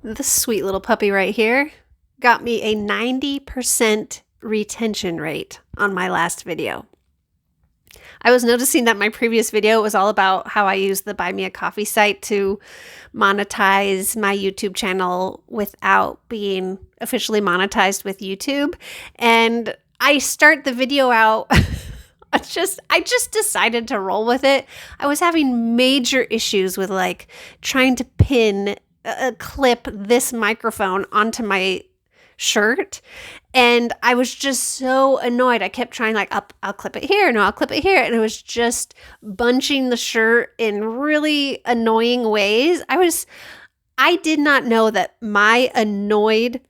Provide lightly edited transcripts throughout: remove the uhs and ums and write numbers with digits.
This sweet little puppy right here got me a 90% retention rate on my last video. I was noticing that my previous video was all about how I use the Buy Me a Coffee site to monetize my YouTube channel without being officially monetized with YouTube. And I start the video out I just decided to roll with it. I was having major issues with like trying to pin clip this microphone onto my shirt, and I was just so annoyed. I kept trying like I'll clip it here, no, I'll clip it here, and it was just bunching the shirt in really annoying ways. I did not know that my annoyed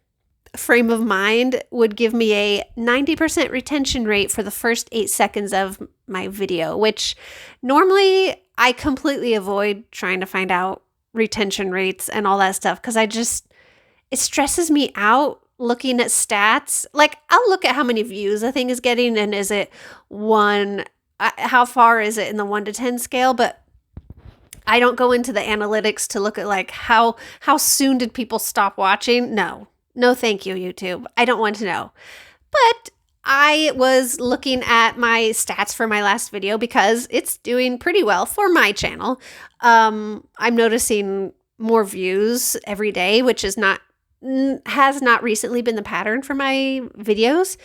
frame of mind would give me a 90% retention rate for the first 8 seconds of my video, which normally I completely avoid trying to find out retention rates and all that stuff because it stresses me out looking at stats. Like, I'll look at how many views a thing is getting and is it how far is it in the 1 to 10 scale, but I don't go into the analytics to look at like how soon did people stop watching. No, thank you, YouTube. I don't want to know. But I was looking at my stats for my last video because it's doing pretty well for my channel. I'm noticing more views every day, which has not recently been the pattern for my videos.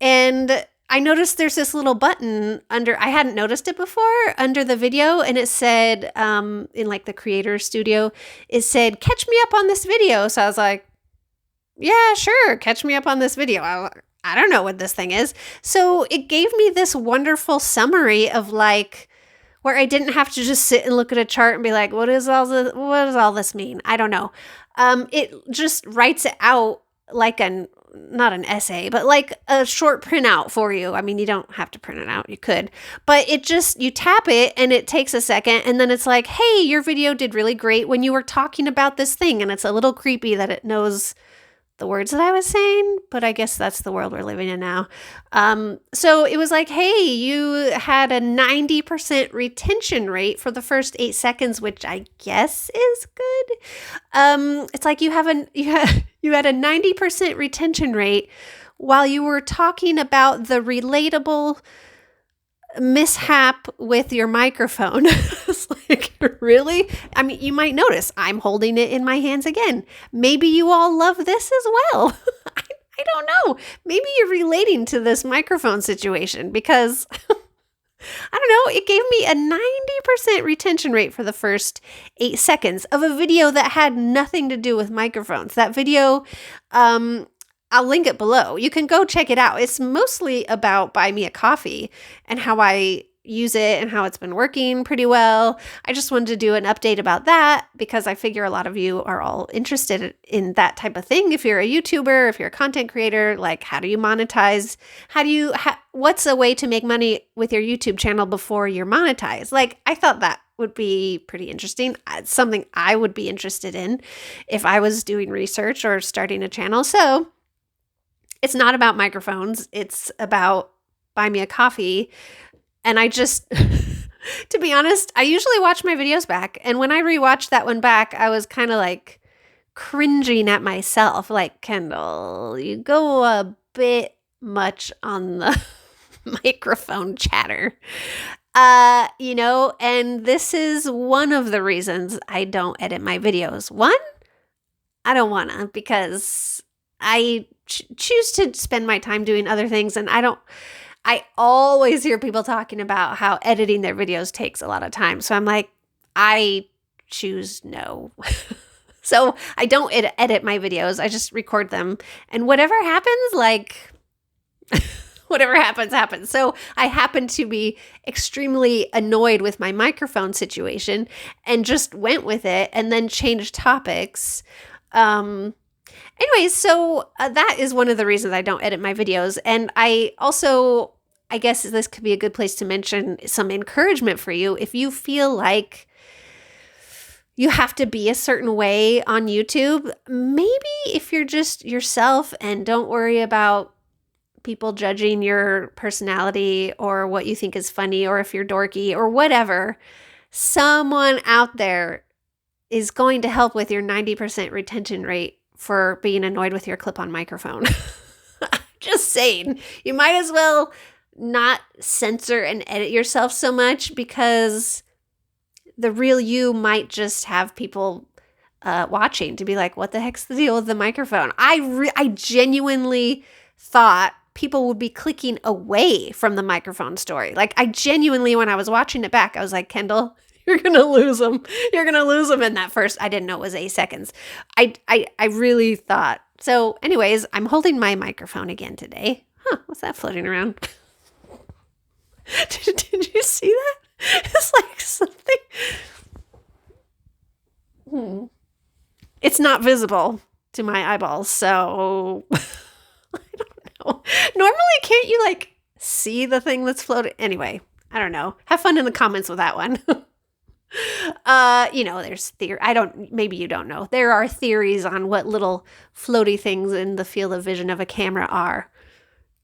And I noticed there's this little button I hadn't noticed it before, under the video, and it said, in like the creator studio, it said, catch me up on this video. So I was like, yeah, sure, catch me up on this video. I don't know what this thing is. So it gave me this wonderful summary of like, where I didn't have to just sit and look at a chart and be like, what does all this mean? I don't know. It just writes it out like not an essay, but like a short printout for you. I mean, you don't have to print it out. You could, but you tap it and it takes a second. And then it's like, hey, your video did really great when you were talking about this thing. And it's a little creepy that it knows the words that I was saying, but I guess that's the world we're living in now. So it was like, hey, you had a 90% retention rate for the first 8 seconds, which I guess is good. It's like you had a 90% retention rate while you were talking about the relatable mishap with your microphone. It's like, really? I mean, you might notice I'm holding it in my hands again. Maybe you all love this as well. I don't know. Maybe you're relating to this microphone situation because I don't know. It gave me a 90% retention rate for the first 8 seconds of a video that had nothing to do with microphones. That video, I'll link it below. You can go check it out. It's mostly about Buy Me a Coffee and how I use it and how it's been working pretty well. I just wanted to do an update about that because I figure a lot of you are all interested in that type of thing. If you're a YouTuber, if you're a content creator, like how do you monetize? What's a way to make money with your YouTube channel before you're monetized? Like, I thought that would be pretty interesting. It's something I would be interested in if I was doing research or starting a channel. So it's not about microphones. It's about Buy Me a Coffee. And I just, to be honest, I usually watch my videos back. And when I rewatched that one back, I was kind of like cringing at myself. Like, Kendall, you go a bit much on the microphone chatter. And this is one of the reasons I don't edit my videos. One, I don't want to because I choose to spend my time doing other things, and I always hear people talking about how editing their videos takes a lot of time. So I'm like, I choose no. So I don't edit my videos. I just record them, and whatever happens, like whatever happens, happens. So I happen to be extremely annoyed with my microphone situation and just went with it and then changed topics. Anyways, so that is one of the reasons I don't edit my videos. And I guess this could be a good place to mention some encouragement for you. If you feel like you have to be a certain way on YouTube, maybe if you're just yourself and don't worry about people judging your personality or what you think is funny or if you're dorky or whatever, someone out there is going to help with your 90% retention rate for being annoyed with your clip-on microphone. Just saying, you might as well not censor and edit yourself so much, because the real you might just have people watching to be like, what the heck's the deal with the microphone? I genuinely thought people would be clicking away from the microphone story. Like, I genuinely, when I was watching it back, I was like, Kendall, you're going to lose them. You're going to lose them in that first. I didn't know it was 8 seconds. I really thought. So anyways, I'm holding my microphone again today. Huh, what's that floating around? Did you see that? It's like something. It's not visible to my eyeballs, so I don't know. Normally, can't you like see the thing that's floating? Anyway, I don't know. Have fun in the comments with that one. There's maybe you don't know. There are theories on what little floaty things in the field of vision of a camera are.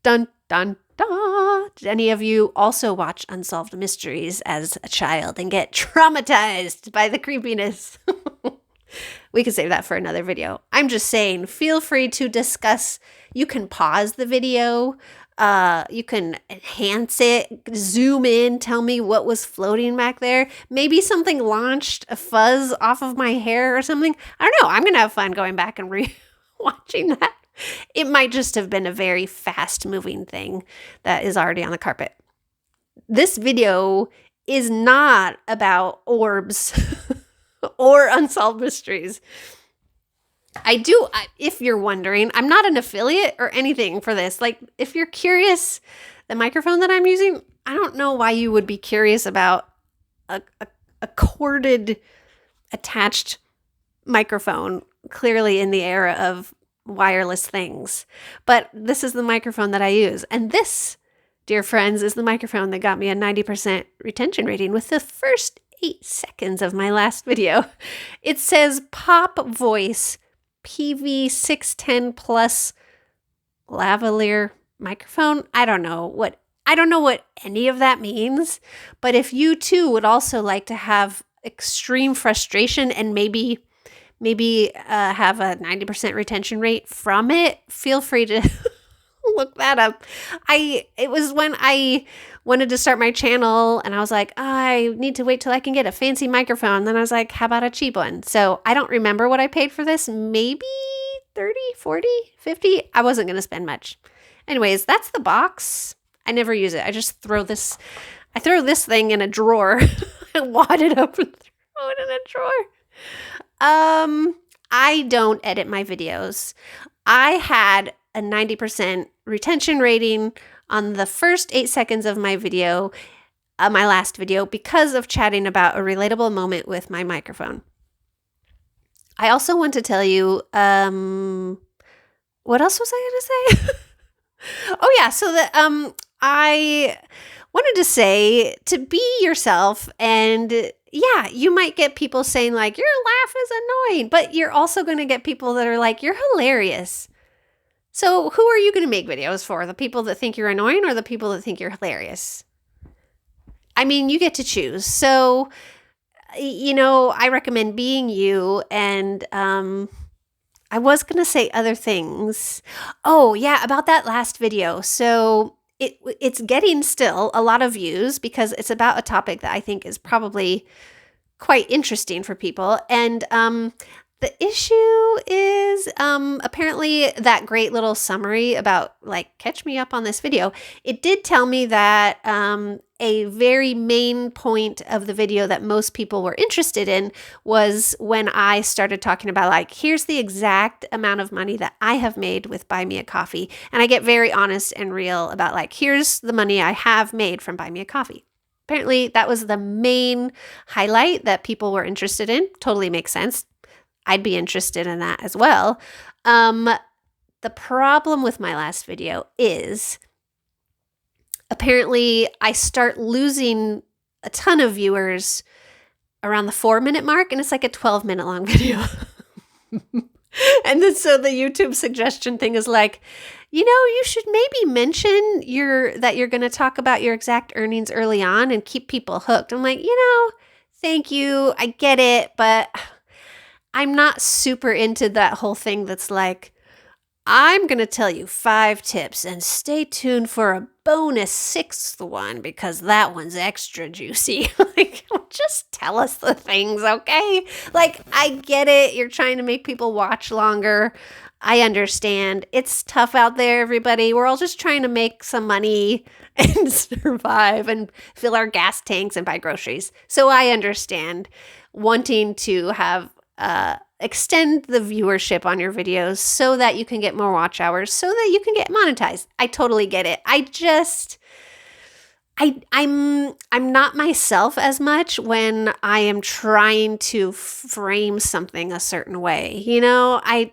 Dun, dun, dun. Did any of you also watch Unsolved Mysteries as a child and get traumatized by the creepiness? We can save that for another video. I'm just saying, feel free to discuss. You can pause the video. You can enhance it, zoom in, tell me what was floating back there. Maybe something launched a fuzz off of my hair or something. I don't know. I'm going to have fun going back and watching that. It might just have been a very fast moving thing that is already on the carpet. This video is not about orbs or unsolved mysteries. If you're wondering, I'm not an affiliate or anything for this. Like, if you're curious, the microphone that I'm using, I don't know why you would be curious about a corded attached microphone, clearly in the era of wireless things. But this is the microphone that I use. And this, dear friends, is the microphone that got me a 90% retention rating with the first 8 seconds of my last video. It says Pop Voice PV610 Plus lavalier microphone. I don't know what any of that means, but if you too would also like to have extreme frustration and maybe have a 90% retention rate from it, feel free to look that up. It was when I wanted to start my channel and I was like, I need to wait till I can get a fancy microphone. Then I was like, how about a cheap one? So I don't remember what I paid for this. Maybe 30, 40, 50. I wasn't going to spend much. Anyways, that's the box. I never use it. I just throw this thing in a drawer. I wad it up and throw it in a drawer. I don't edit my videos. I had a 90% retention rating on the first 8 seconds of my video, my last video, because of chatting about a relatable moment with my microphone. I also want to tell you, what else was I going to say? Oh yeah, so that I wanted to say to be yourself, and yeah, you might get people saying like, your laugh is annoying, but you're also going to get people that are like, you're hilarious. So who are you going to make videos for? The people that think you're annoying or the people that think you're hilarious? I mean, you get to choose. So, I recommend being you. And I was going to say other things. Oh, yeah, about that last video. So it's getting still a lot of views because it's about a topic that I think is probably quite interesting for people. And the issue is apparently that great little summary about like, catch me up on this video. It did tell me that a very main point of the video that most people were interested in was when I started talking about like, here's the exact amount of money that I have made with Buy Me a Coffee. And I get very honest and real about like, here's the money I have made from Buy Me a Coffee. Apparently that was the main highlight that people were interested in. Totally makes sense. I'd be interested in that as well. The problem with my last video is apparently I start losing a ton of viewers around the 4-minute mark, and it's like a 12-minute long video. And then so the YouTube suggestion thing is like, you should maybe mention that you're going to talk about your exact earnings early on and keep people hooked. I'm like, thank you. I get it, but I'm not super into that whole thing that's like, I'm going to tell you 5 tips and stay tuned for a bonus 6th one because that one's extra juicy. Like, just tell us the things, okay? Like, I get it. You're trying to make people watch longer. I understand. It's tough out there, everybody. We're all just trying to make some money and survive and fill our gas tanks and buy groceries. So I understand wanting to have extend the viewership on your videos so that you can get more watch hours, so that you can get monetized. I totally get it. I'm not myself as much when I am trying to frame something a certain way. You know, I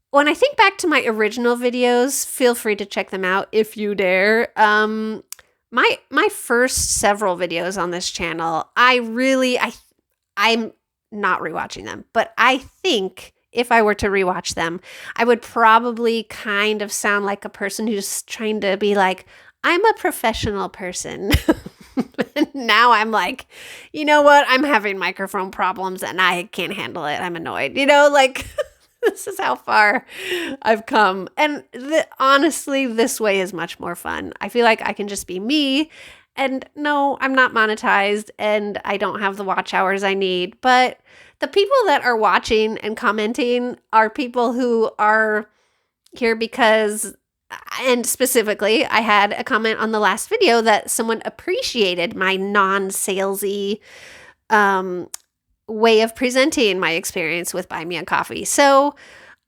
when I think back to my original videos, feel free to check them out if you dare. My first several videos on this channel, I'm not rewatching them, but I think if I were to rewatch them, I would probably kind of sound like a person who's trying to be like, I'm a professional person. Now I'm like, you know what? I'm having microphone problems and I can't handle it. I'm annoyed. You know, like this is how far I've come. And honestly, this way is much more fun. I feel like I can just be me. And no, I'm not monetized and I don't have the watch hours I need. But the people that are watching and commenting are people who are here because, and specifically, I had a comment on the last video that someone appreciated my non-salesy way of presenting my experience with Buy Me a Coffee. So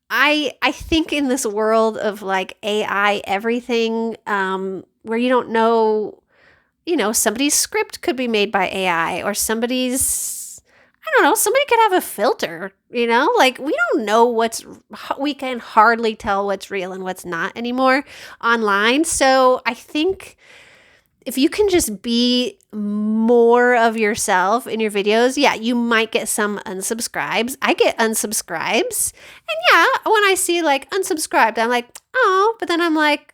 I think in this world of like AI everything, where you don't know, you know, somebody's script could be made by AI or somebody could have a filter, you know, like we don't know we can hardly tell what's real and what's not anymore online. So I think if you can just be more of yourself in your videos, yeah, you might get some unsubscribes. I get unsubscribes. And yeah, when I see like unsubscribed, I'm like, oh, but then I'm like,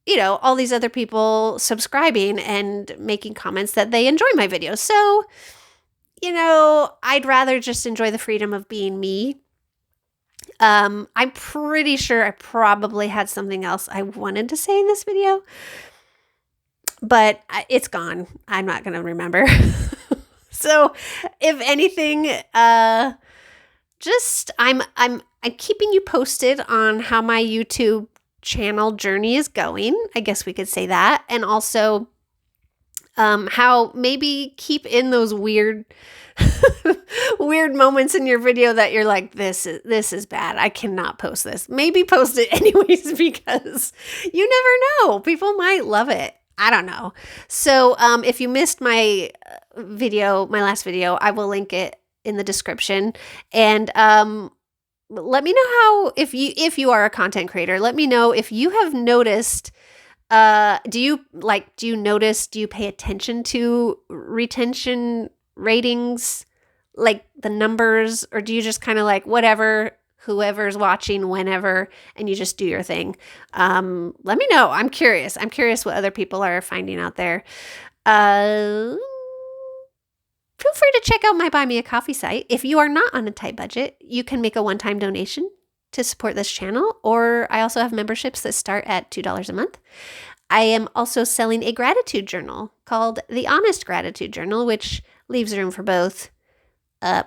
you know, all these other people subscribing and making comments that they enjoy my videos. So, you know, I'd rather just enjoy the freedom of being me. I'm pretty sure I probably had something else I wanted to say in this video, but it's gone. I'm not going to remember. So if anything, just I'm keeping you posted on how my YouTube channel journey is going. I guess we could say that. And also how maybe keep in those weird moments in your video that you're like, this is bad. I cannot post this. Maybe post it anyways because you never know. People might love it. I don't know. So if you missed my last video, I will link it in the description. And let me know how, if you are a content creator, let me know if you have noticed, do you pay attention to retention ratings, like the numbers, or do you just kind of like whatever, whoever's watching whenever, and you just do your thing? Let me know. I'm curious what other people are finding out there. Feel free to check out my Buy Me a Coffee site. If you are not on a tight budget, you can make a one-time donation to support this channel, or I also have memberships that start at $2 a month. I am also selling a gratitude journal called The Honest Gratitude Journal, which leaves room for both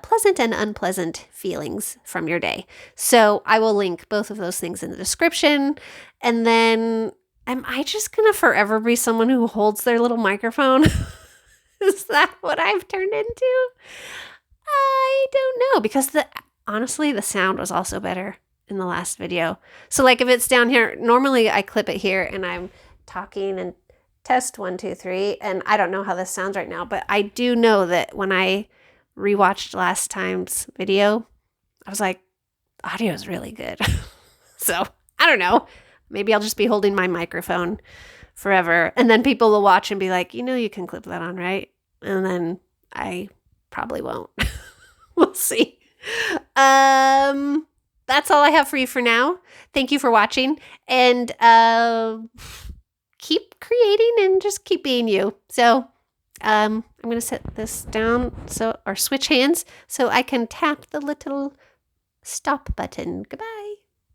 pleasant and unpleasant feelings from your day. So I will link both of those things in the description. And then, am I just going to forever be someone who holds their little microphone? Is that what I've turned into? I don't know, because honestly, the sound was also better in the last video. So like if it's down here, normally I clip it here and I'm talking and test 1, 2, 3. And I don't know how this sounds right now, but I do know that when I rewatched last time's video, I was like, audio is really good. So I don't know. Maybe I'll just be holding my microphone forever. And then people will watch and be like, you know, you can clip that on, right? And then I probably won't. We'll see. That's all I have for you for now. Thank you for watching, and keep creating and just keep being you. So I'm going to set this down or switch hands so I can tap the little stop button. Goodbye.